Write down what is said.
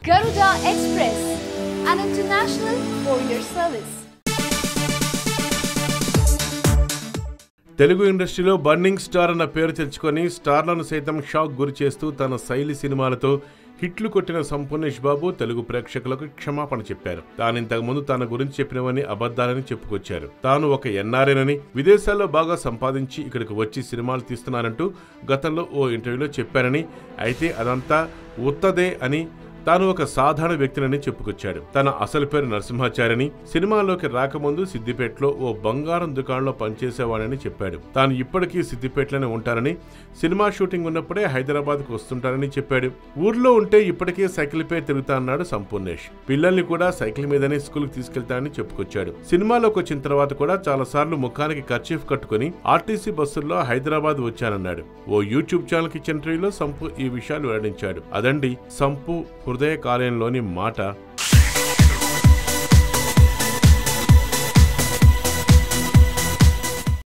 Garuda Express, an international courier service. Telugu ఇండస్ట్రీలో burning star అన్న పేరు తెచ్చుకొని స్టార్లను సైతం షాక్ గురి చేస్తూ తన శైలి సినిమాలతో హిట్లు కొట్టిన సంపూర్ణేష్ బాబు తెలుగు ప్రేక్షకులకు క్షమాపణ చెప్పారు. తానింతకుముందు తన గురించి చెప్పినవన్నీ అబద్ధాలని చెప్పుకొచ్చారు. తాను ఒక ఎన్ఆర్ఐనని, విదేశాల్లో బాగా సంపాదించి ఇక్కడికి వచ్చి సినిమాలు తీస్తున్నానంటూ గతంలో ఓ ఇంటర్వ్యూలో చెప్పారని, అయితే అదంతా ఉత్తదే అని, తాను ఒక సాధారణ వ్యక్తినని చెప్పుకొచ్చాడు. తన అసలు పేరు నరసింహాచార్యని, సినిమాలోకి రాకముందు సిద్దిపేటలో ఓ బంగారం దుకాణంలో పనిచేసేవాడని చెప్పాడు. తాను ఇప్పటికీ సిద్దిపేటలోనే ఉంటారని, సినిమా షూటింగ్ ఉన్నప్పుడే హైదరాబాద్కు వస్తుంటారని చెప్పాడు. ఊర్లో ఉంటే ఇప్పటికే సైకిల్పై తిరుగుతా అన్నాడు సంపూర్ణేష్. పిల్లల్ని కూడా సైకిల్ మీదనే స్కూల్కి తీసుకెళ్తానని చెప్పుకొచ్చాడు. సినిమాలోకి వచ్చిన తర్వాత కూడా చాలాసార్లు ముఖానికి కర్చీఫ్ కట్టుకుని ఆర్టీసీ బస్సుల్లో హైదరాబాద్ వచ్చానన్నాడు. ఓ యూట్యూబ్ ఛానల్కి ఇచ్చిన ఇంటర్వ్యూలో సంపు ఈ విషయాలు వెల్లడించాడు. అదండి సంపు హృదయ కాలేయంలోని మాట.